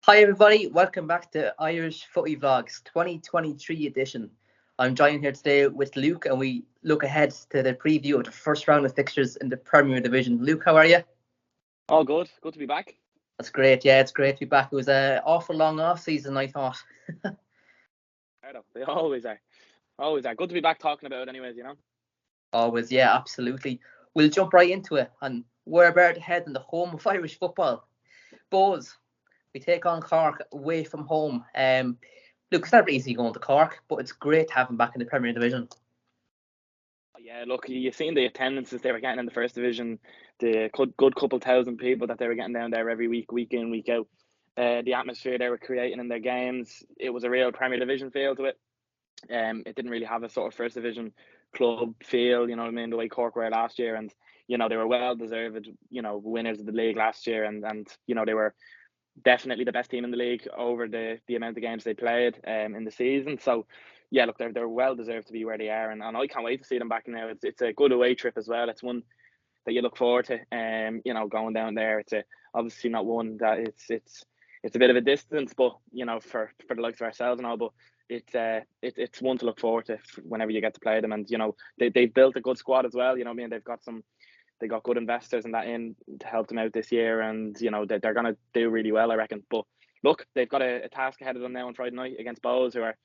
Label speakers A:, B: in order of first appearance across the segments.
A: Hi everybody, welcome back to Irish Footy Vlogs 2023 edition. I'm joined here today with Luke and we look ahead to the preview of the first round of fixtures in the Premier Division. Luke, how are you?
B: All good. Good to be back.
A: That's great, yeah, it's great to be back. It was an awful long off season, I thought.
B: They always are. Always are. Good to be back talking about it anyways,
A: Always, yeah, absolutely. We'll jump right into it and we're about to head in the home of Irish football. Bohs, we take on Cork away from home. Look, it's never easy going to Cork, but it's great to have them back in the Premier Division.
B: Yeah, look, you've seen the attendances they were getting in the First Division, the good couple thousand people that they were getting down there every week in, week out. The atmosphere they were creating in their games, it was a real Premier Division feel to it. It didn't really have a sort of First Division club feel, you know what I mean, the way Cork were last year. And, they were well deserved, winners of the league last year. And they were definitely the best team in the league over the amount of games they played in the season. So yeah, look, they're well deserved to be where they are, and I can't wait to see them back now. It's a good away trip as well. It's one that you look forward to. Going down there. It's obviously not one that it's a bit of a distance, but for the likes of ourselves and all, but it's one to look forward to whenever you get to play them. And they've built a good squad as well. They got good investors and that in to help them out this year, and they're going to do really well, I reckon. But look, they've got a task ahead of them now on Friday night against Bohs, who are,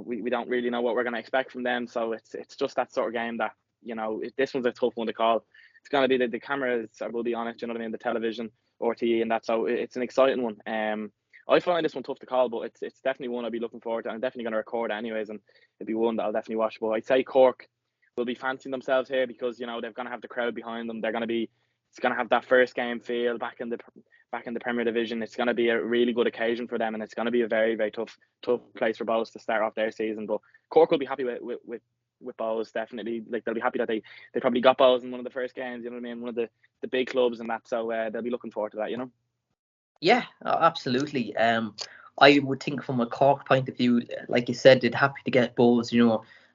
B: we don't really know what we're going to expect from them. So it's just that sort of game that this one's a tough one to call. It's going to be the cameras will be on it, the television, RTE, and that. So it's an exciting one. I find this one tough to call, but it's definitely one I'll be looking forward to. I'm definitely going to record it anyways, and it'll be one that I'll definitely watch. But I'd say Cork will be fancying themselves here because they're going to have the crowd behind them. It's going to have that first game feel back in the Premier Division. It's going to be a really good occasion for them, and it's going to be a very, very tough place for Bohs to start off their season. But Cork will be happy with Bohs, definitely. Like, they'll be happy that they probably got Bohs in one of the first games. One of the big clubs and that. So they'll be looking forward to that.
A: Yeah, absolutely. I would think from a Cork point of view, like you said, they'd happy to get Bohs.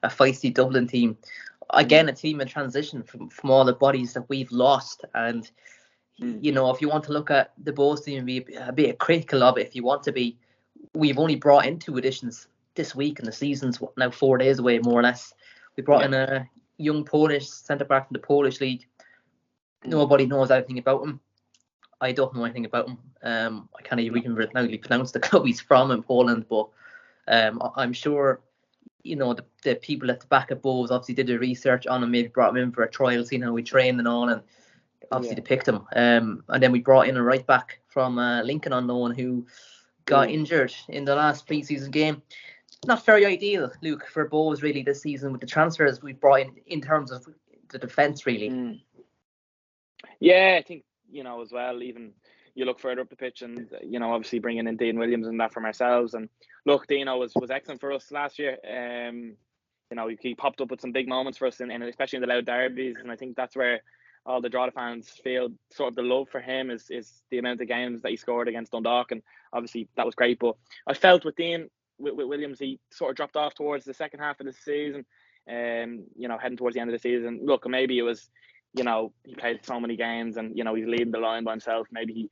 A: A feisty Dublin team. Again, a team in transition from all the bodies that we've lost. And, if you want to look at the Bohs team and be a bit critical of it, if you want to be, we've only brought in 2 additions this week, and the season's now 4 days away, more or less. We brought in a young Polish centre-back from the Polish league. Nobody knows anything about him. I don't know anything about him. I can't even really pronounce the club he's from in Poland, but I'm sure the people at the back of Bohs obviously did the research on him, maybe brought him in for a trial, seeing how he trained and all, and obviously they picked him. And then we brought in a right back from Lincoln on loan who got injured in the last pre-season game. Not very ideal, Luke, for Bohs really this season with the transfers we've brought in terms of the defence really.
B: Yeah, I think as well, even you look further up the pitch and obviously bringing in Dean Williams and that from ourselves. And look, Dino was excellent for us last year. He popped up with some big moments for us, and especially in the loud derbies. And I think that's where all the Drogheda fans feel sort of the love for him is the amount of games that he scored against Dundalk, and obviously that was great. But I felt with Dean, with Williams, he sort of dropped off towards the second half of the season, heading towards the end of the season. Look, maybe it was, he played so many games and he's leading the line by himself. Maybe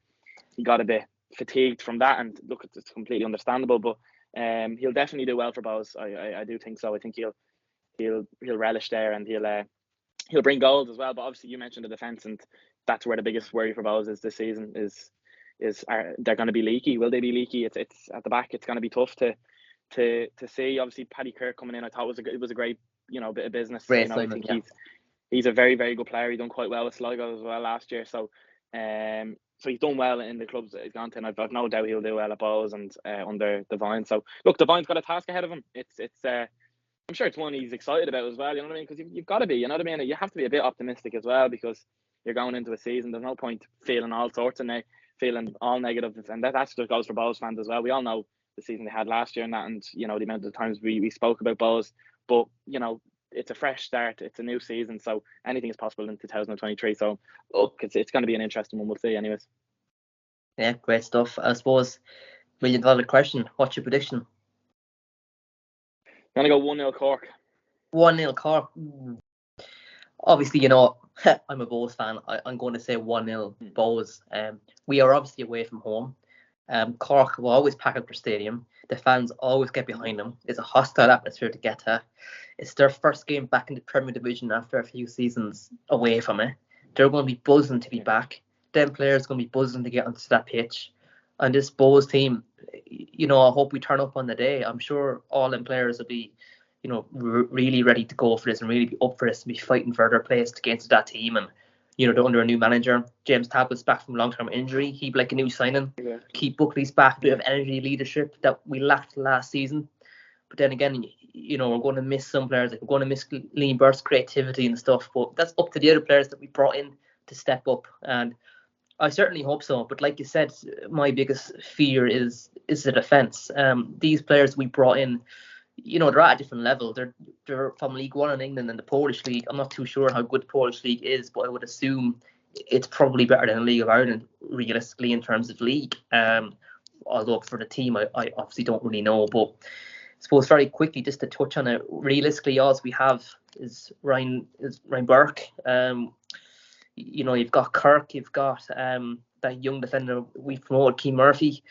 B: he got a bit fatigued from that, and look, it's completely understandable. But he'll definitely do well for Bohs. I do think so. I think he'll relish there, and he'll bring goals as well. But obviously, you mentioned the defence, and that's where the biggest worry for Bohs is this season. Is they're going to be leaky? Will they be leaky? It's at the back. It's going to be tough to see. Obviously, Paddy Kirk coming in, I thought it was a great bit of business.
A: Great
B: I think he's a very, very good player. He done quite well with Sligo as well last year. So so he's done well in the clubs that he's gone to, and I've no doubt he'll do well at Bohs and under Devine. So look, Devine's got a task ahead of him. It's I'm sure it's one he's excited about as well. You know what I mean? Because you've got to be. You know what I mean? You have to be a bit optimistic as well, because you're going into a season. There's no point feeling all sorts of feeling all negative, and that just goes for Bohs fans as well. We all know the season they had last year and that, and the amount of times we spoke about Bohs, but it's a fresh start. It's a new season, so anything is possible in 2023. So look, it's going to be an interesting one. We'll see, anyways.
A: Yeah, great stuff. I suppose $1 million question. What's your prediction?
B: I'm going to go 1-0 Cork.
A: 1-0 Cork. Obviously, I'm a Bohs fan. I'm going to say 1-0 Bohs. We are obviously away from home. Cork will always pack up their stadium. The fans always get behind them. It's a hostile atmosphere to get to. It's their first game back in the Premier Division after a few seasons away from it. They're going to be buzzing to be back. Them players are going to be buzzing to get onto that pitch. And this Bows team, I hope we turn up on the day. I'm sure all them players will be, really ready to go for this and really be up for this and be fighting for their place against that team. And, they're under a new manager. James Tablett's back from long-term injury. He'd be like a new signing.
B: Yeah.
A: Keith Buckley's back, a bit of energy, leadership that we lacked last season. But then again, we're going to miss some players. Like, we're going to miss Liam Burt's creativity and stuff. But that's up to the other players that we brought in to step up. And I certainly hope so. But like you said, my biggest fear is the defence. These players we brought in, they're at a different level. They're from League One in England and the Polish League. I'm not too sure how good the Polish League is, but I would assume it's probably better than the League of Ireland, realistically, in terms of league. Although for the team, I obviously don't really know. But I suppose very quickly, just to touch on it, realistically, all we have is Ryan Burke. You've got Kirk, you've got that young defender we promoted, Keane Murphy.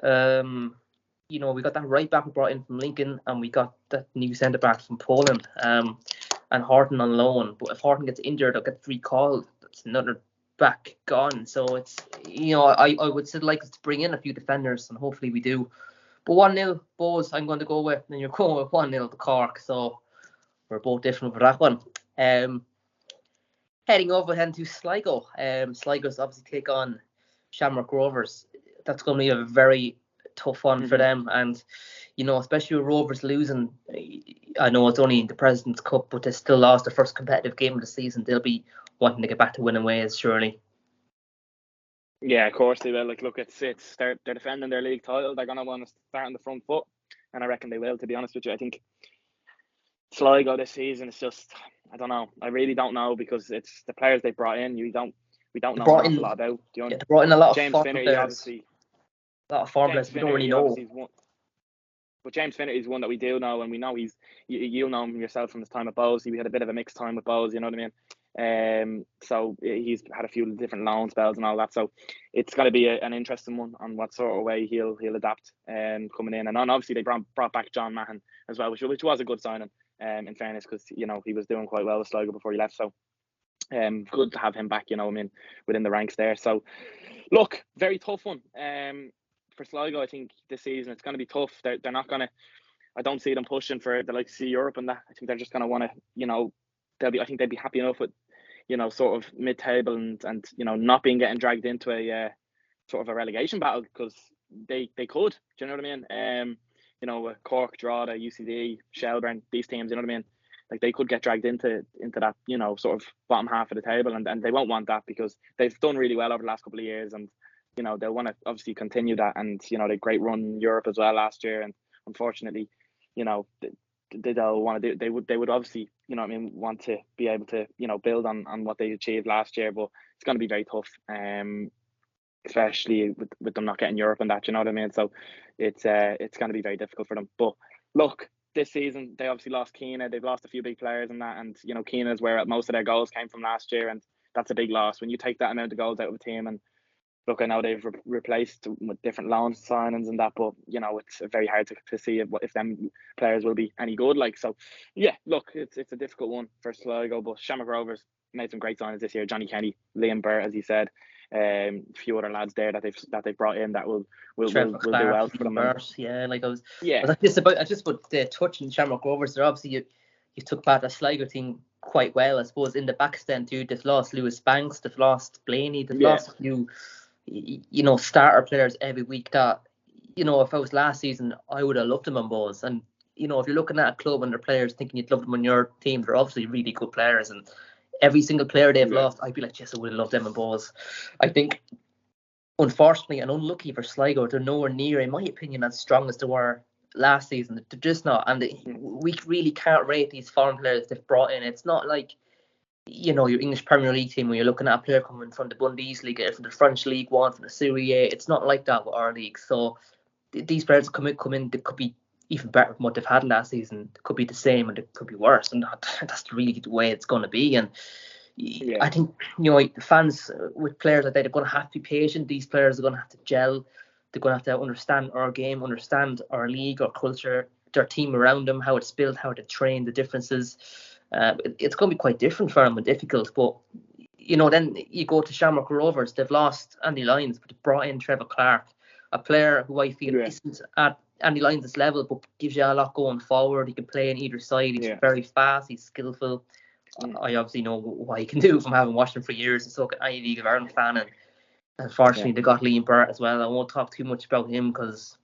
A: We got that right back we brought in from Lincoln, and we got that new centre back from Poland, and Horton on loan. But if Horton gets injured or gets recalled, that's another back gone. So it's, I would still like us to bring in a few defenders, and hopefully we do. But 1-0, Bows, I'm going to go with, and you're going with 1-0 to Cork. So we're both different for that one. Heading over then to Sligo. Sligo's obviously take on Shamrock Rovers. That's going to be a very tough one for them. And, especially with Rovers losing, I know it's only the President's Cup, but they still lost their first competitive game of the season. They'll be wanting to get back to winning ways, surely.
B: Yeah, of course they will. Like, look, they're defending their league title. They're going to want to start on the front foot. And I reckon they will, to be honest with you. I think Sligo this season is just, I don't know. I really don't know, because it's the players they brought in. We don't know an awful lot about.
A: They brought in a lot
B: James
A: of form
B: Finnerty,
A: players.
B: Obviously.
A: A lot of form players we don't really know.
B: But James Finnerty is one that we do know, and we know you'll know him yourself from his time at Bows. He had a bit of a mixed time with Bows, you know what I mean? So he's had a few different loan spells and all that. So it's got to be an interesting one on what sort of way he'll adapt coming in. And then obviously they brought back John Mahon as well, which was a good signing. In fairness, because he was doing quite well with Sligo before he left. So good to have him back, within the ranks there. So look, very tough one. For Sligo, I think this season it's going to be tough. They're not going to. I don't see them pushing for the likes of Europe and that. I think they're just going to want to, I think they'd be happy enough with, sort of mid-table and not getting dragged into a sort of a relegation battle, because they could. Do you know what I mean? Cork, Drogheda, UCD, Shelbourne, these teams. You know what I mean? Like, they could get dragged into that, sort of bottom half of the table, and they won't want that, because they've done really well over the last couple of years, and they'll want to obviously continue that. And they had a great run in Europe as well last year, and unfortunately, they'll want to do. They would obviously, want to be able to build on what they achieved last year, but it's going to be very tough, especially with them not getting Europe and that. You know what I mean? So it's going to be very difficult for them. But look, this season they obviously lost Keena. They've lost a few big players and that, and Keena is where most of their goals came from last year, and that's a big loss when you take that amount of goals out of a team. And look, I know they've replaced with different loan signings and that, but it's very hard to see if them players will be any good. Like, so yeah, look, it's a difficult one for Sligo, but Shamrock Rovers made some great signings this year. Johnny Kenny, Liam Burt, as you said, a few other lads there that they've brought in that will do well for them.
A: Yeah, like I just about touching Shamrock Rovers. They're obviously you took back the Sligo team quite well, I suppose. In the backstand too, they've lost Lewis Banks, they've lost Blaney, they've lost a few starter players every week that if I was last season I would have loved them on Bows. And if you're looking at a club and their players thinking you'd love them on your team, they're obviously really good players, and every single player they've lost, I'd be like, yes, I would have loved them on Bows. I think unfortunately and unlucky for Sligo, they're nowhere near, in my opinion, as strong as they were last season. They're just not, and we really can't rate these foreign players they've brought in. It's not like your English Premier League team, when you're looking at a player coming from the Bundesliga, from the French League One, from the Serie A. It's not like that with our league. So these players come in, they could be even better than what they've had last season. They could be the same, and it could be worse, and that's really the way it's going to be. And I think the fans with players like that, they're going to have to be patient. These players are going to have to gel. They're going to have to understand our game, understand our league, our culture, their team around them, how it's built, how to train, the differences. It's going to be quite different for them and difficult. But, then you go to Shamrock Rovers. They've lost Andy Lyons, but they've brought in Trevor Clark, a player who I feel isn't at Andy Lyons' level, but gives you a lot going forward. He can play on either side. He's very fast. He's skillful. I obviously know what he can do from having watched him for years. And so an I League of Ireland fan, and unfortunately they got Liam Burt as well. I won't talk too much about him because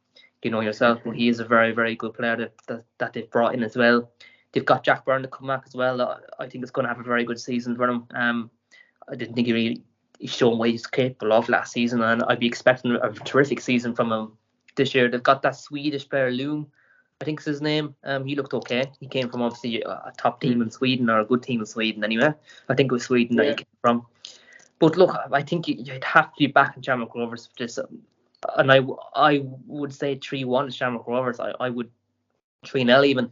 A: you know yourself, but he is a very, very good player that they've brought in as well. They've got Jack Byrne to come back as well. I think it's going to have a very good season for him. I didn't think he's shown what he's capable of last season, and I'd be expecting a terrific season from him this year. They've got that Swedish player Loom, I think is his name. He looked okay. He came from obviously a top team in Sweden, or a good team in Sweden anyway. I think it was Sweden that he came from. But look, I think you'd have to be back in Shamrock Rovers for this. And I would say 3-1 to Shamrock Rovers. I would 3-0 even.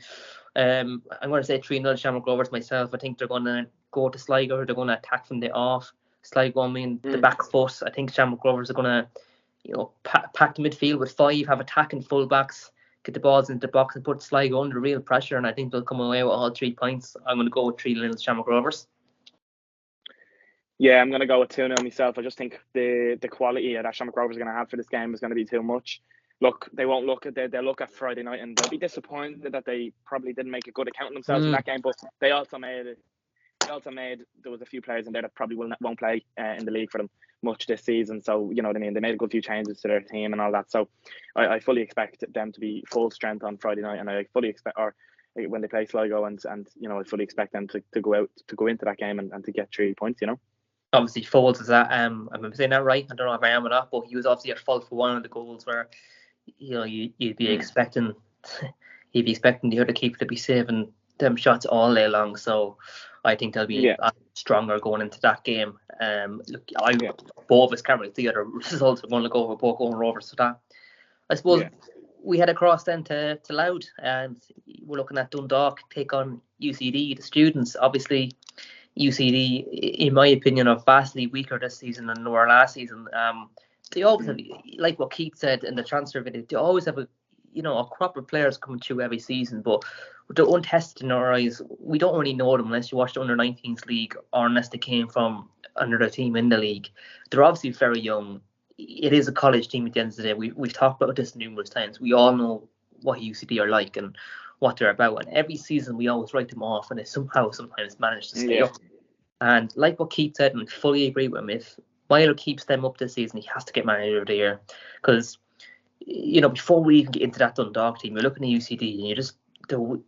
A: I'm going to say 3-0 to Shamrock Rovers myself. I think they're going to go to Sligo. They're going to attack from the off. Sligo, the back foot. I think Shamrock Rovers are going to, pack the midfield with 5, have attacking fullbacks, get the balls into the box and put Sligo under real pressure. And I think they'll come away with all 3 points. I'm going to go with 3-0 to Shamrock Rovers.
B: Yeah, I'm going to go with 2-0 myself. I just think the quality that Shamrock Rovers are going to have for this game is going to be too much. Look, they won't look at they'll look at Friday night and they'll be disappointed that they probably didn't make a good account of themselves in that game. But they also made there was a few players in there that probably won't play in the league for them much this season. So you know what I mean. They made a good few changes to their team and all that. So I fully expect them to be full strength on Friday night, and I fully expect when they play Sligo and I fully expect them to go into that game and to get 3 points.
A: Obviously, Foles is that. I'm saying that right. I don't know if I am or not, but he was obviously at fault for one of the goals where you'd be expecting the other keeper to be saving them shots all day long. So I think they'll be stronger going into that game. Both of us can't really see other results. We're going to go for both going Rovers. So that I suppose we head across then to Loud, and we're looking at Dundalk take on UCD, the students. Obviously, UCD, in my opinion, are vastly weaker this season than they were last season. They always have, like what Keith said in the transfer video, they always have a crop of players coming through every season, but they're untested in our eyes. We don't really know them unless you watch the under-19s league or unless they came from another team in the league. They're obviously very young. It is a college team at the end of the day. We've talked about this numerous times. We all know what UCD are like and what they're about, and every season we always write them off, and they sometimes manage to stay up. And like what Keith said, and I fully agree with him, if Milo keeps them up this season, he has to get manager of the year. Because before we even get into that Dundalk team, you're looking at UCD and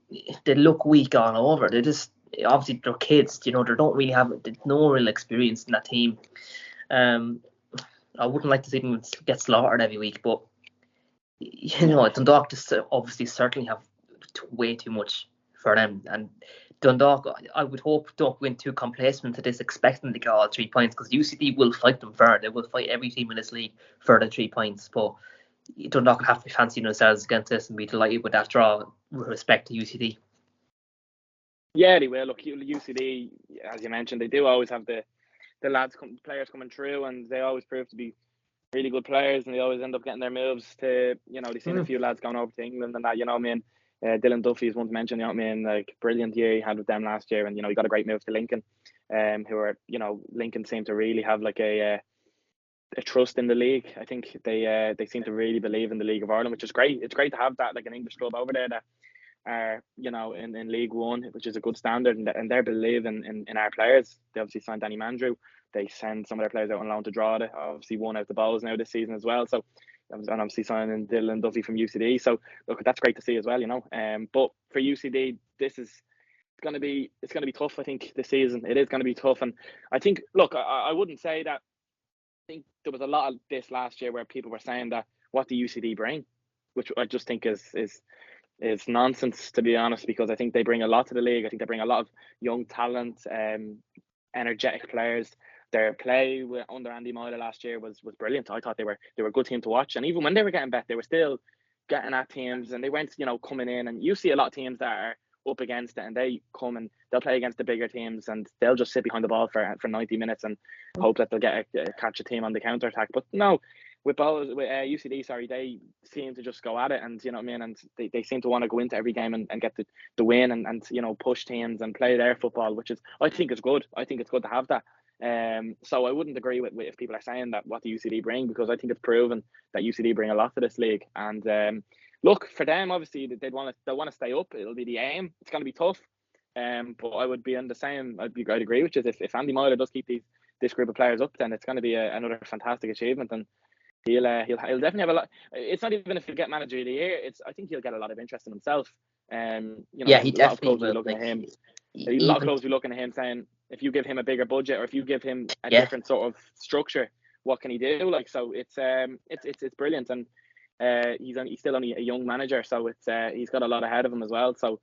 A: they look weak all over. They just, obviously they're kids, they don't really have no real experience in that team. I wouldn't like to see them get slaughtered every week, but Dundalk just obviously certainly have way too much for them. And Dundalk, I would hope, don't go in too complacent to this, expecting to get all 3 points, because UCD will fight them fair. They will fight every team in this league for the 3 points. But Dundalk will have to be fancying themselves against this and be delighted with that draw with respect to UCD.
B: Yeah, they will. Look, UCD, as you mentioned, they do always have the players coming through, and they always prove to be really good players, and they always end up getting their moves to, they've seen a few lads going over to England and that, Dylan Duffy is one to mention, like brilliant year he had with them last year, and he got a great move to Lincoln, who are, Lincoln seem to really have like a trust in the league. I think they seem to really believe in the League of Ireland, which is great. It's great to have that, like an English club over there that are, in League One, which is a good standard, and they believe in our players. They obviously signed Danny Mandrew. They send some of their players out on loan to Drogheda. Obviously won out the Bows now this season as well. So, and obviously signing Dylan Duffy from UCD. So look, that's great to see as well, But for UCD, it's going to be tough. I think this season it is going to be tough, and I think, look, I wouldn't say that. I think there was a lot of this last year where people were saying that what do UCD bring, which I just think is nonsense, to be honest, because I think they bring a lot to the league. I think they bring a lot of young talent, energetic players. Their play under Andy Myler last year was brilliant. I thought they were a good team to watch, and even when they were getting bet, they were still getting at teams, and they weren't coming in. And you see a lot of teams that are up against it, and they come and they'll play against the bigger teams, and they'll just sit behind the ball for 90 minutes and hope that they'll catch a team on the counter attack. But no, with both with UCD, sorry, they seem to just go at it, and you know what I mean, and they seem to want to go into every game and get the win, and you know, push teams and play their football, which is, I think, is good. I think it's good to have that. So I wouldn't agree with if people are saying that what the UCD bring, because I think it's proven that UCD bring a lot to this league. And look, for them, obviously they want to stay up. It'll be the aim. It's going to be tough. But I would be on the same. I'd agree with you. If Andy Myler does keep this group of players up, then it's going to be another fantastic achievement, and he'll definitely have a lot. It's not even if he'll get manager of the year. I think he'll get a lot of interest in himself. You know,
A: Yeah, he
B: a lot of
A: definitely
B: clubs will
A: will.
B: be looking
A: Like,
B: at him. A
A: even
B: lot of clubs will be looking at him saying, if you give him a bigger budget, or if you give him a
A: yeah,
B: different sort of structure, what can he do? Like, so it's brilliant, and he's still only a young manager, so he's got a lot ahead of him as well. So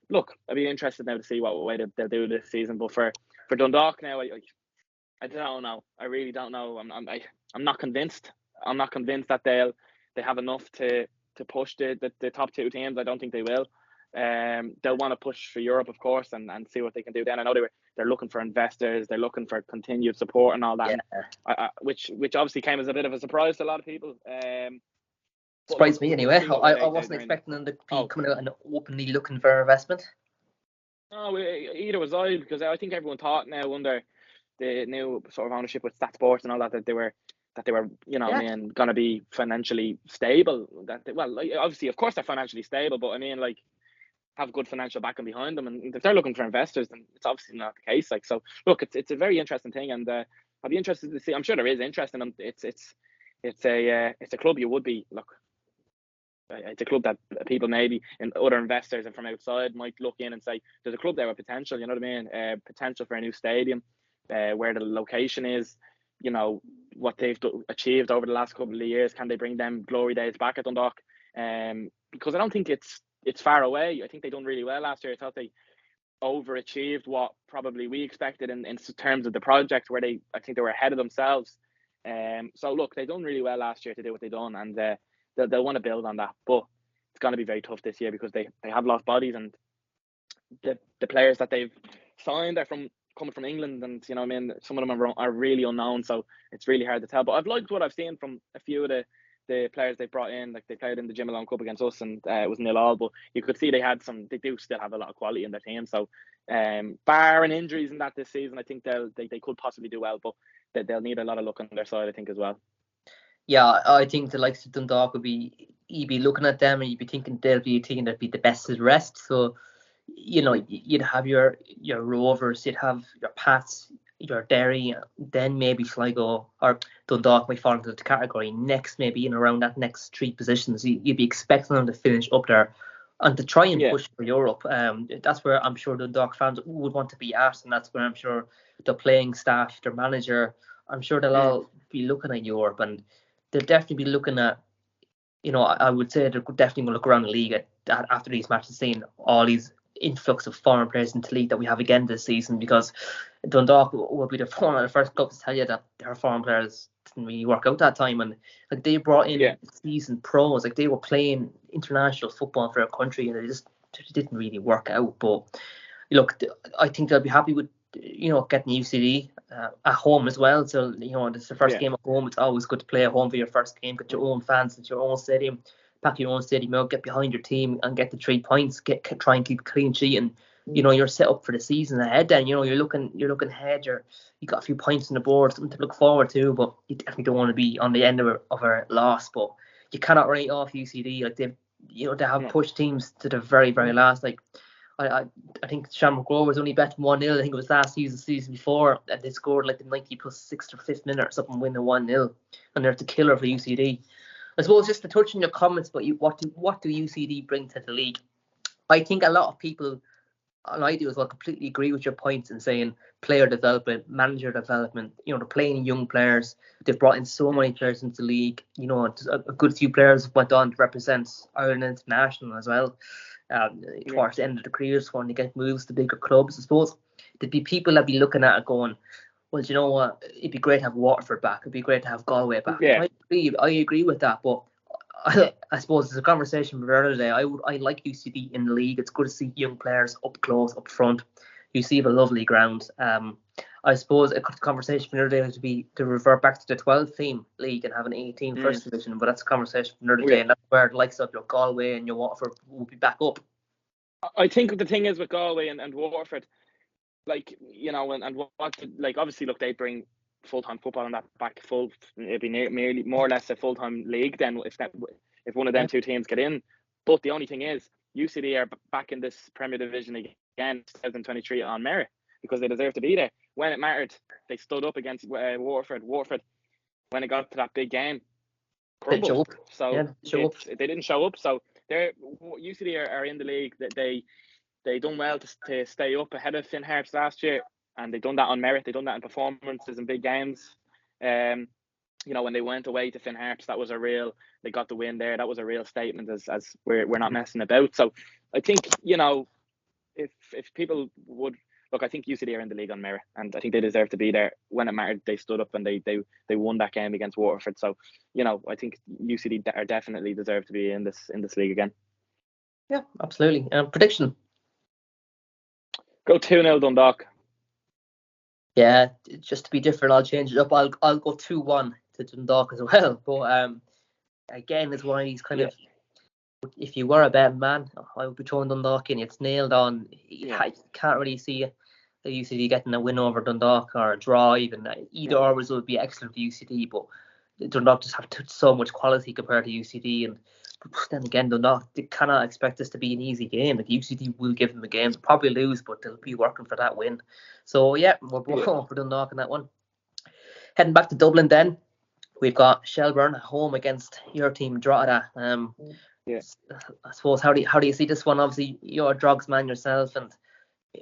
B: look, I'd be interested now to see what way they'll do this season. But for Dundalk now, I don't know. I really don't know. I'm not convinced. I'm not convinced that they have enough to push the top two teams. I don't think they will. They'll want to push for Europe, of course, and see what they can do then. I know they're looking for investors, they're looking for continued support and all that,
A: yeah.
B: which obviously came as a bit of a surprise to a lot of people.
A: Surprised me
B: we'll
A: anyway.
B: see what way
A: I wasn't
B: they're in.
A: expecting them to be coming out and openly looking for investment.
B: No, either was I, because I think everyone thought now under the new sort of ownership with Stat Sports and all that they were, you know,
A: Yeah.
B: I mean, going to be financially stable. Obviously, of course, they're financially stable, but I mean, like, have good financial backing behind them, and if they're looking for investors, then it's obviously not the case. Like, so look, it's a very interesting thing, and I'll be interested to see. I'm sure there is interest in them. It's a club you would be look. It's a club that people maybe and other investors and from outside might look in and say there's a club there with potential. You know what I mean? Potential for a new stadium, where the location is. You know what they've achieved over the last couple of years. Can they bring them glory days back at Dundalk? Because I don't think it's far away. I think they done really well last year. I thought they overachieved what probably we expected in terms of the project, where I think they were ahead of themselves. So look, they done really well last year to do what they done, and they'll want to build on that. But it's going to be very tough this year because they have lost bodies, and the players that they've signed are coming from England, and you know what I mean, some of them are really unknown, so it's really hard to tell. But I've liked what I've seen from a few of the players they brought in. Like, they played in the Jim Malone Cup against us, and it was 0-0, but you could see they do still have a lot of quality in their team. So barring injuries and that this season, I think they could possibly do well, but they'll need a lot of luck on their side, I think, as well.
A: Yeah, I think the likes of Dundalk you'd be looking at them and you'd be thinking they'll be a team that'd be the best of the rest. So, you know, you'd have your Rovers, you'd have your Pats, your Derry, then maybe Sligo or Dundalk might fall into the category next, maybe in around that next three positions. You'd be expecting them to finish up there and to try and push for Europe. That's where I'm sure Dundalk fans would want to be at, and that's where I'm sure the playing staff, their manager, I'm sure they'll all be looking at Europe, and they'll definitely be looking at, you know, I would say they're definitely going to look around the league after these matches, seeing all these influx of foreign players into the league that we have again this season, because Dundalk will be one of the first clubs to tell you that their foreign players didn't really work out that time, and like they brought in seasoned pros, like they were playing international football for their country, and it didn't really work out. But look, I think they'll be happy with, you know, getting UCD at home as well. So, you know, it's the first game at home. It's always good to play at home for your first game. Get your own fans at your own stadium, pack your own stadium out, get behind your team and get the 3 points. Try and keep a clean sheet, and you know you're set up for the season ahead. Then you know you're looking ahead. You got a few points on the board, something to look forward to. But you definitely don't want to be on the end of a loss. But you cannot write off UCD. Like they have pushed teams to the very, very last. Like I think Shamrock Rovers only bet 1-0. I think it was last season before, and they scored like the 90 plus 6th or 5th minute or something, winning 1-0, and they're the killer for UCD. I suppose just to touch on your comments about what do UCD bring to the league. I think a lot of people, and I do as well, completely agree with your points in saying player development, manager development. You know, they're playing young players. They've brought in so many players into the league. You know, a good few players went on to represent Ireland International as well. Towards the end of the careers, when they get moves to bigger clubs, I suppose there'd be people that be looking at it going, well, do you know what? It'd be great to have Waterford back. It'd be great to have Galway back.
B: Yeah.
A: I agree with that, but I suppose it's a conversation for the other day. I like UCD in the league. It's good to see young players up close, up front. UCD have a lovely ground. I suppose a conversation for another day would be to revert back to the 12-team league and have an 18 first division, but that's a conversation for another day, and that's where the likes of your Galway and your Waterford will be back up.
B: I think the thing is with Galway and Waterford, like, you know, and what like, obviously, look, they bring full-time football and that back full. It'd be merely more or less a full-time league then if one of them two teams get in. But the only thing is, UCD are back in this Premier Division again, 2023 on merit, because they deserve to be there. When it mattered, they stood up against Waterford. Waterford, when it got to that big game, crumbled. So they didn't show up. So UCD are in the league. That they done well to stay up ahead of Finn Harps last year, and they done that on merit. They done that in performances in big games. You know, when they went away to Finn Harps, they got the win there. That was a real statement as we're not messing about. So I think, you know, if people would look, I think UCD are in the league on merit, and I think they deserve to be there. When it mattered, they stood up and they won that game against Waterford. So, you know, I think UCD are definitely deserve to be in this league again.
A: Yeah, absolutely. Prediction?
B: Go 2-0 Dundalk.
A: Yeah, just to be different, I'll change it up. I'll go 2-1 to Dundalk as well. But again, it's one of these kind of, if you were a betting man, I would be throwing Dundalk in. It's nailed on. You can't really see the UCD getting a win over Dundalk or a draw even. Either or would be excellent for UCD, but Dundalk just have so much quality compared to UCD. And then again, Dundalk, they cannot expect this to be an easy game. Like, UCD will give them a game. They'll probably lose, but they'll be working for that win. So yeah, we're both going for Dundalk in that one. Heading back to Dublin then, we've got Shelbourne at home against your team, Drogheda. I suppose, how do you see this one? Obviously, you're a Drogs man yourself, and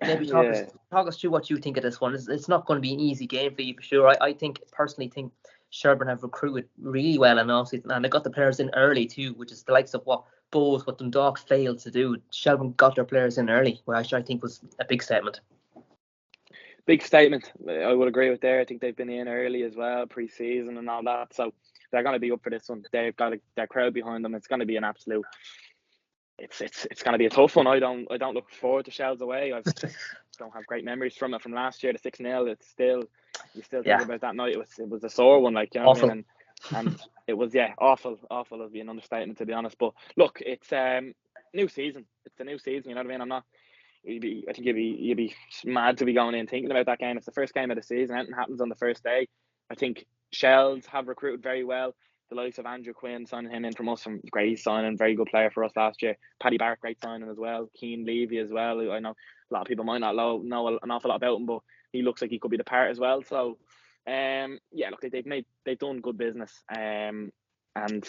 A: maybe talk us through what you think of this one. It's not going to be an easy game for you for sure. I personally think Shelbourne have recruited really well, and they got the players in early too, which is the likes of what Dundalk failed to do. Shelbourne got their players in early, which I think was a big statement.
B: Big statement. I would agree with there. I think they've been in early as well, pre-season and all that. So they're going to be up for this one. They've got their crowd behind them. It's going to be an absolute. It's going to be a tough one. I don't look forward to Shells away. I don't have great memories from it from last year. The 6-0. It's still, you still think about that night. It was a sore one, like, you know what I mean? And it was awful would be an understatement, to be honest. But look, it's new season. It's a new season. You know what I mean? I think you'd be mad to be going in thinking about that game. It's the first game of the season. Anything happens on the first day. I think Shells have recruited very well. The likes of Andrew Quinn, signing him in from us, great signing, very good player for us last year. Paddy Barrett, great signing as well. Keane Levy as well. I know a lot of people might not know an awful lot about him, but he looks like he could be the part as well. So, look, they've done good business. And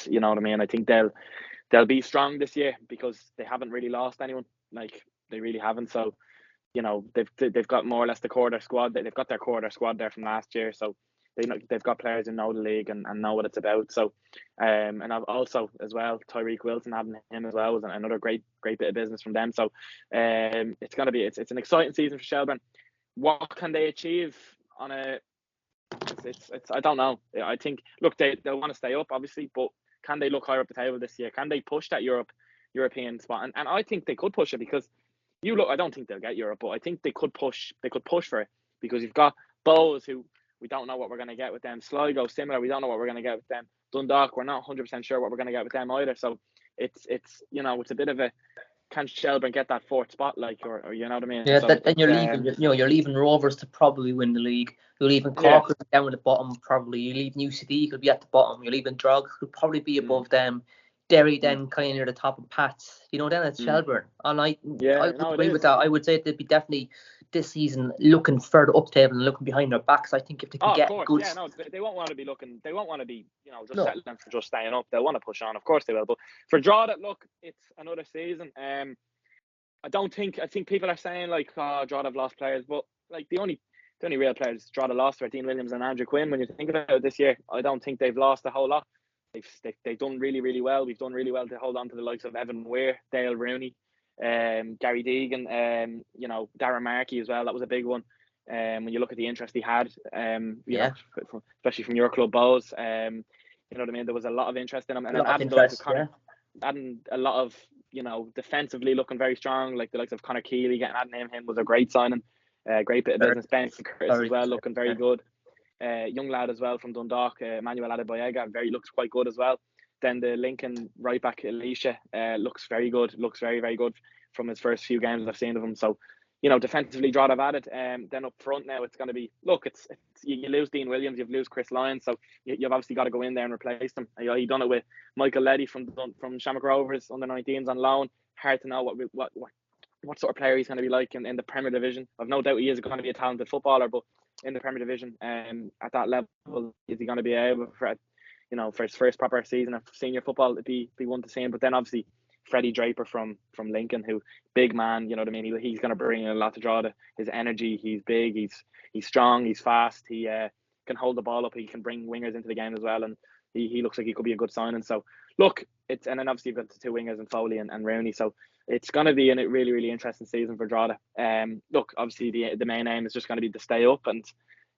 B: you know what I mean. I think they'll be strong this year because they haven't really lost anyone. Like, they really haven't. So, you know, they've got more or less the core of their squad. They've got their core of their squad there from last year. So they've got players who know the league and know what it's about. So, and I've also as well, Tyreek Wilson, having him as well was another great bit of business from them. So, it's gonna be it's an exciting season for Shelbourne. What can they achieve on a? It's I don't know. I think, look, they'll want to stay up obviously, but can they look higher up the table this year? Can they push that European spot? And I think they could push it because I don't think they'll get Europe, but I think they could push for it because you've got Bows, who we don't know what we're going to get with them. Sligo, similar, we don't know what we're going to get with them. Dundalk, we're not 100% sure what we're going to get with them either. So it's you know, it's a bit of a, can Shelbourne get that fourth spot, like, or you know what I mean?
A: Yeah,
B: so
A: then you're leaving Rovers to probably win the league. You're leaving Cork down at the bottom probably. You're leaving UCD, could be at the bottom. You're leaving Drogheda, could probably be above them. Derry then kind of near the top of Pats. You know, then it's Shelbourne. And I would agree with that. I would say they'd be definitely this season looking further up table and looking behind their backs. I think if they can get good...
B: they won't want to be looking. They won't want to be, you know, just settling for just staying up. They'll want to push on. Of course they will. But for Drogheda, look, it's another season. I think people are saying like, oh, Drogheda have lost players, but like the only real players Drogheda lost were Dean Williams and Andrew Quinn. When you think about it this year, I don't think they've lost a whole lot. They've done really, really well. We've done really well to hold on to the likes of Evan Weir, Dale Rooney, Gary Deegan, you know, Darren Markey as well. That was a big one. When you look at the interest he had, you know, especially from your club, Bows, you know what I mean? There was a lot of interest in him. And then adding a lot of, you know, defensively looking very strong, like the likes of Conor Keeley, adding him was a great signing. Great bit of business. Ben Curtis as well, looking very
A: yeah.
B: good. Young lad as well from Dundalk, Manuel Adebayoga, looks quite good as well. Then the Lincoln right back Elisha looks very good. Looks very, very good from his first few games I've seen of him. So, defensively, Drogheda have added. Then up front now, it's going to be, look, it's you lose Dean Williams, you lose Chris Lyons, so you've obviously got to go in there and replace them. He done it with Michael Leddy from Shamrock Rovers under 19s on loan. Hard to know what sort of player he's going to be like in the Premier Division. I've no doubt he is going to be a talented footballer, but in the Premier Division, at that level, is he going to be able for his first proper season of senior football to be one to see him? But then obviously Freddie Draper from Lincoln, who big man, you know what I mean. He's going to bring in a lot to draw his energy. He's big, he's strong, he's fast. He can hold the ball up. He can bring wingers into the game as well, and he looks like he could be a good signing. So look, and then obviously you've got the two wingers in Foley and Rooney. So it's going to be a really, really interesting season for Drogheda. Look, obviously the main aim is just going to be to stay up, and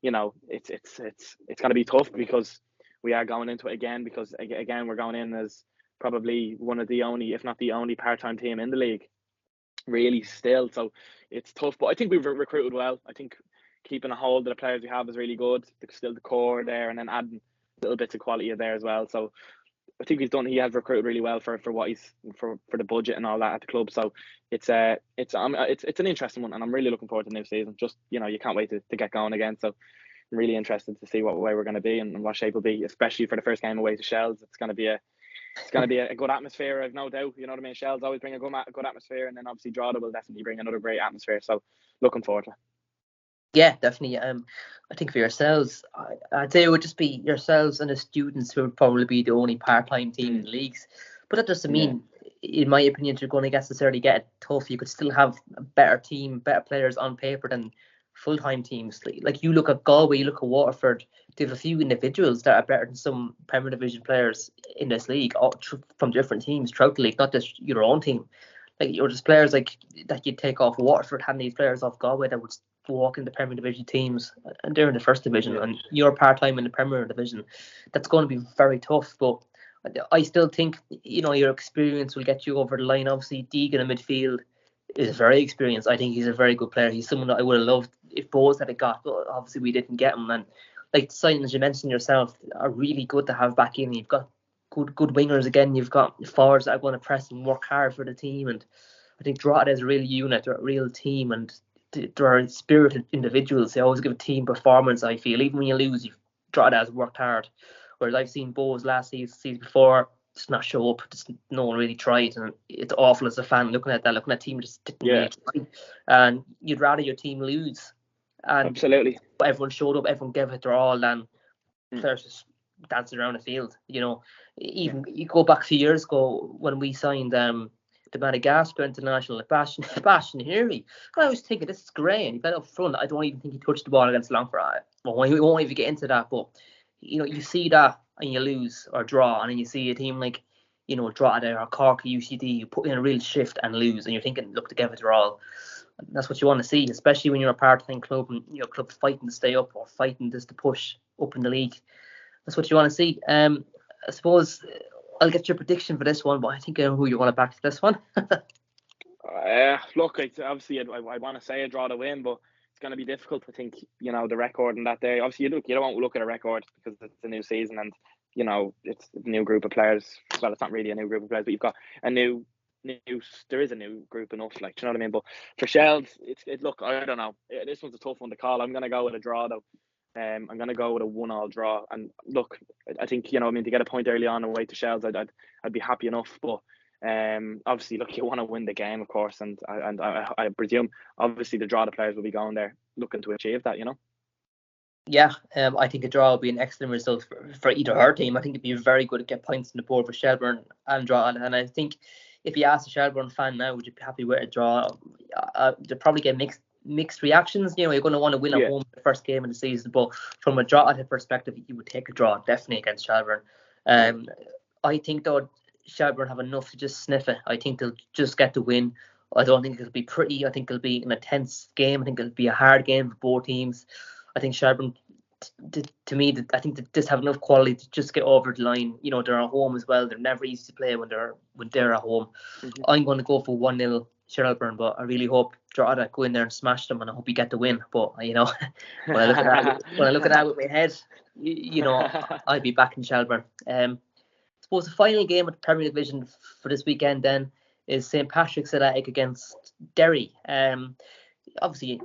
B: it's going to be tough because we are going into it again. Because again, we're going in as probably one of the only, if not the only, part-time team in the league, really still. So it's tough, but I think we've recruited well. I think keeping a hold of the players we have is really good. There's still the core there, and then adding little bits of quality there as well. So I think he has recruited really well for what he's for the budget and all that at the club. So it's an interesting one, and I'm really looking forward to the new season. Just you can't wait to get going again. So I'm really interested to see what way we're going to be and what shape we'll be, especially for the first game away to Shells. It's going to be a good atmosphere, I've no doubt. You know what I mean? Shells always bring a good atmosphere, and then obviously Drogheda will definitely bring another great atmosphere. So looking forward to it.
A: Yeah, definitely. I think for yourselves, I'd say it would just be yourselves and the students who would probably be the only part-time team in the leagues. But that doesn't mean, in my opinion, you're going to necessarily get it tough. You could still have a better team, better players on paper than full-time teams. Like you look at Galway, you look at Waterford, they have a few individuals that are better than some Premier Division players in this league, from different teams throughout the league, not just your own team. Like you're just players like that you'd take off Waterford, hand these players off Galway that would walk in the Premier Division teams, and they're in the first division, and you're part-time in the Premier Division. That's going to be very tough, but I still think your experience will get you over the line. Obviously Deegan in midfield is very experienced. I think he's a very good player. He's someone that I would have loved if Bohs had got, but obviously we didn't get him. And like the signings you mentioned yourself are really good to have back in. You've got good wingers again. You've got forwards that are going to press and work hard for the team, and I think Drogheda is a real unit, they're a real team, and there are spirited individuals. They always give a team performance, I feel. Even when you lose, Drogheda has worked hard. Whereas I've seen Bohs last season before just not show up. Just no one really tried. And it's awful as a fan looking at a team just didn't really try. And you'd rather your team lose. And
B: absolutely.
A: Everyone showed up, everyone gave it their all, and players just dancing around the field. Even you go back a few years ago when we signed the Madagascar international, Sebastian Healy. I was thinking, this is great, and he played up front. I don't even think he touched the ball against Longford. Well, we won't even get into that, but you see that and you lose or draw, and then you see a team like Drogheda or Cork or UCD, you put in a real shift and lose, and you're thinking, look, to give it their all. That's what you want to see, especially when you're a part-time club and your club fighting to stay up or fighting just to push up in the league. That's what you want to see. I suppose I'll get your prediction for this one, but I think I know who you want to back for this one.
B: Look, obviously I want to say a draw to win, but it's going to be difficult. I think the record in that day. Obviously, you don't want to look at a record because it's a new season and it's a new group of players. Well, it's not really a new group of players, but you've got a new. There is a new group enough, like, do you know what I mean? But for Shells, look, I don't know. This one's a tough one to call. I'm going to go with a draw though. I'm going to go with a 1-1 draw. And look, I think to get a point early on away to Shells, I'd be happy enough. But obviously, look, you want to win the game, of course, and I presume obviously the draw, the players will be going there looking to achieve that.
A: Yeah, I think a draw would be an excellent result for either our team. I think it'd be very good to get points on the board for Shelbourne and Drogheda. And I think if you ask a Shelbourne fan now, would you be happy with a draw? They'll probably get mixed reactions. You're going to want to win at home the first game of the season, but from a Drogheda perspective, you would take a draw definitely against Shelbourne. I think though Shelbourne have enough to just sniff it. I think they'll just get the win. I don't think it'll be pretty. I think it'll be an intense game. I think it'll be a hard game for both teams. I think Shelbourne, to me, I think they just have enough quality to just get over the line. They're at home as well. They're never easy to play when they're at home. Mm-hmm. I'm going to go for 1-0 Shelbourne, but I really hope Drogheda go in there and smash them, and I hope we get the win. But when I look at that with my head, I'd be back in Shelbourne. I suppose the final game of the Premier Division for this weekend then is St Patrick's Athletic against Derry. Obviously,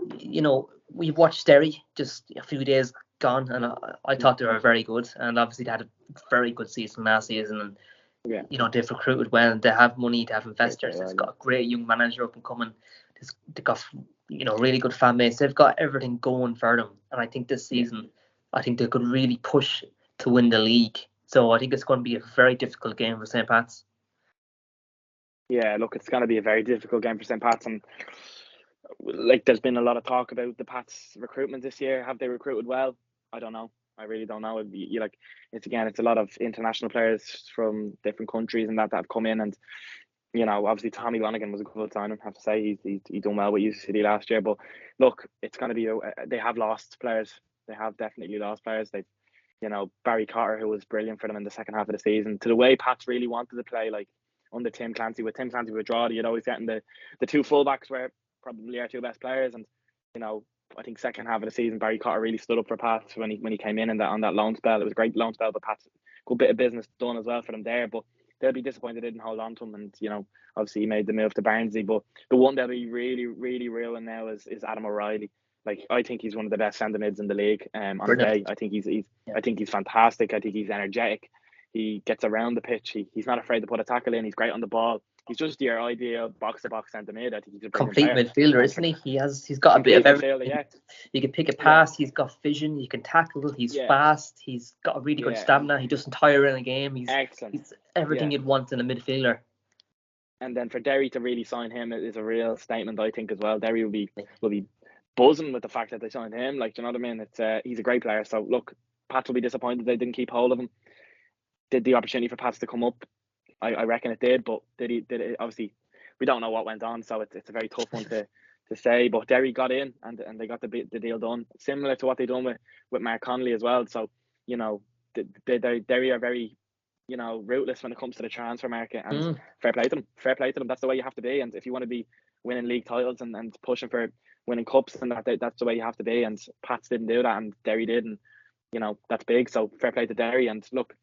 A: we've watched Derry just a few days gone, and I thought they were very good, and obviously they had a very good season last season, and they've recruited well, and they have money, they have investors. They've got a great young manager up and coming. They've got really good fan base. They've got everything going for them, and I think this season, I think they could really push to win the league. So I think it's going to be a very difficult game for St Pat's.
B: Yeah, look, it's going to be a very difficult game for St Pat's, and there's been a lot of talk about the Pats recruitment this year. Have they recruited well? I don't know. I really don't know. It's a lot of international players from different countries and that have come in, and obviously Tommy Lonergan was a good signing. I have to say he's done well with UC City last year. But look, it's going to be they have lost players. They have definitely lost players. They've Barry Cotter, who was brilliant for them in the second half of the season, to the way Pats really wanted to play, like under Tim Clancy. With Tim Clancy with Drogheda, you'd always getting the two fullbacks were probably our two best players, and I think second half of the season Barry Cotter really stood up for Pats when he came in on that loan spell. It was a great loan spell, but Pats, good bit of business done as well for them there. But they'll be disappointed they didn't hold on to him, and obviously he made the move to Barnsley. But the one they'll be really, really reeling now is Adam O'Reilly. Like, I think he's one of the best centre mids in the league. On the day, I think he's fantastic. I think he's energetic. He gets around the pitch. He's not afraid to put a tackle in. He's great on the ball. He's just your ideal box-to-box centre mid. I think he's a
A: complete midfielder, isn't he? He's got a bit of everything.
B: Yeah.
A: He can pick a pass. He's got vision. He can tackle. He's fast. He's got a really good stamina. He doesn't tire in a game. He's excellent. He's everything you'd want in a midfielder.
B: And then for Derry to really sign him is a real statement, I think, as well. Derry will be buzzing with the fact that they signed him. Like, do you know what I mean? It's he's a great player. So look, Pats will be disappointed they didn't keep hold of him. Did the opportunity for Pats to come up? I reckon it did, but did it? Obviously, we don't know what went on, so it's a very tough one to say. But Derry got in, and they got the deal done, similar to what they done with Mark Connolly as well. So Derry are very ruthless when it comes to the transfer market, and fair play to them. That's the way you have to be, and if you want to be winning league titles and pushing for winning cups, and that's the way you have to be. And Pats didn't do that, and Derry did, and that's big. So fair play to Derry, and look,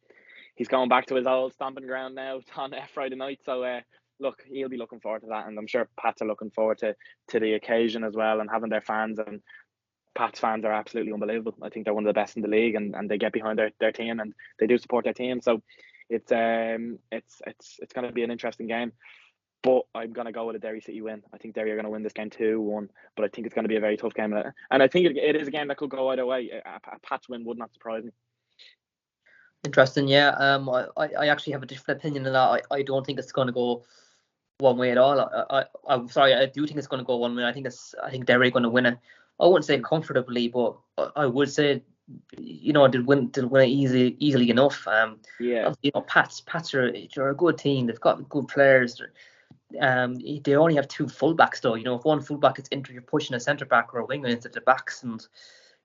B: he's going back to his old stomping ground now on Friday night. So look, he'll be looking forward to that, and I'm sure Pats are looking forward to the occasion as well, and having their fans. And Pats fans are absolutely unbelievable. I think they're one of the best in the league, and they get behind their team, and they do support their team. So it's going to be an interesting game. But I'm going to go with a Derry City win. I think Derry are going to win this game 2-1, but I think it's going to be a very tough game. And I think it is a game that could go either way. A Pats win would not surprise me.
A: Interesting, yeah. I actually have a different opinion on that. I don't think it's going to go one way at all. I'm sorry, I do think it's going to go one way. I think Derry are going to win it. I wouldn't say comfortably, but I would say they'll win it easily enough. Pats are a good team. They've got good players. They only have two fullbacks though. If one fullback gets injured, you're pushing a centre back or a winger into the backs, and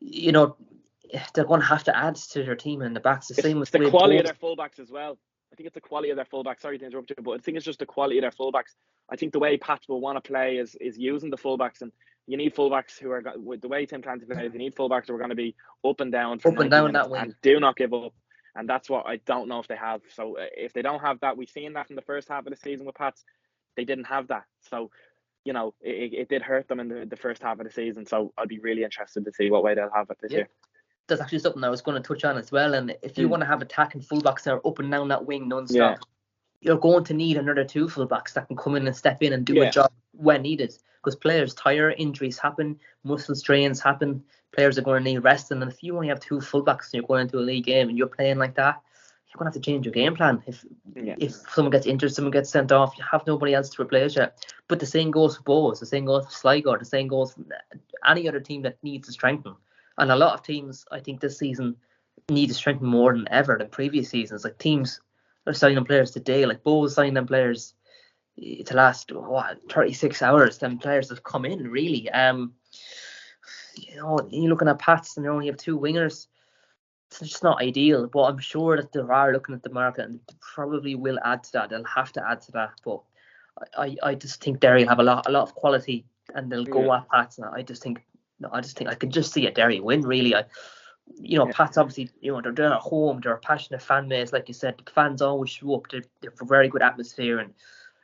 A: they're going to have to add to their team in the backs.
B: It's the quality of their fullbacks as well. I think it's the quality of their fullbacks. Sorry to interrupt you, but I think it's just the quality of their fullbacks. I think the way Pats will want to play is using the fullbacks, and you need fullbacks who are, with the way Tim Clancy plays, you need fullbacks who are going to be up and down
A: that way,
B: and do not give up. And that's what I don't know if they have. So if they don't have that, we've seen that in the first half of the season with Pats. They didn't have that. So, it did hurt them in the first half of the season. So I'd be really interested to see what way they'll have it this year.
A: That's actually something I was going to touch on as well. And if you want to have attacking fullbacks that are up and down that wing non-stop, you're going to need another two fullbacks that can come in and step in and do a job when needed. Because players tire, injuries happen, muscle strains happen, players are going to need resting. And if you only have two fullbacks and you're going into a league game and you're playing like that, you're going to have to change your game plan. If someone gets injured, someone gets sent off, you have nobody else to replace you. But the same goes for Bohs, the same goes for Sligo, the same goes for any other team that needs to strengthen. And a lot of teams, I think, this season need to strengthen more than ever than previous seasons. Like, teams are signing players today, like Bohs signing them players to last 36 hours. Them players have come in really. You're looking at Pats and they only have two wingers. It's just not ideal, but I'm sure that they are looking at the market and they probably will add to that. They'll have to add to that, but I just think Derry have a lot of quality, and they'll
B: Yeah.
A: go at Pats. And I just think I can just see a Derry win, really. Pats obviously, they're at home, they're a passionate fan base, like you said. The fans always show up. They're a very good atmosphere, and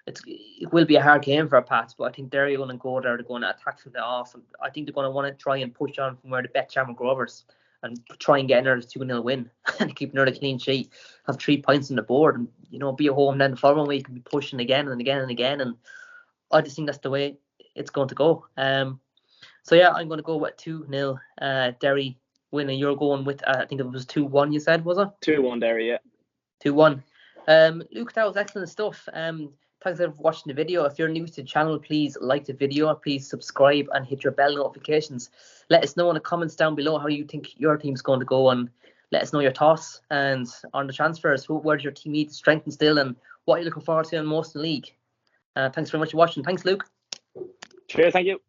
A: it will be a hard game for Pats. But I think Derry are going to go there. They're going to attack from the off, and I think they're going to want to try and push on from where the bet Shamrock Rovers and try and get another 2-0 win and keep another clean sheet, have 3 points on the board, and be at home then the following week and be pushing again and again and again. And I just think that's the way it's going to go. So yeah, I'm going to go with 2-0 Derry win, and you're going with I think it was 2-1. You said, was it?
B: 2-1 Derry, yeah.
A: 2-1. Luke, that was excellent stuff. Thanks for watching the video. If you're new to the channel, please like the video, please subscribe and hit your bell notifications. Let us know in the comments down below how you think your team's going to go, and let us know your thoughts and on the transfers. Where does your team need to strengthen still, and what are you looking forward to in most in the league? Thanks very much for watching. Thanks, Luke.
B: Cheers, thank you.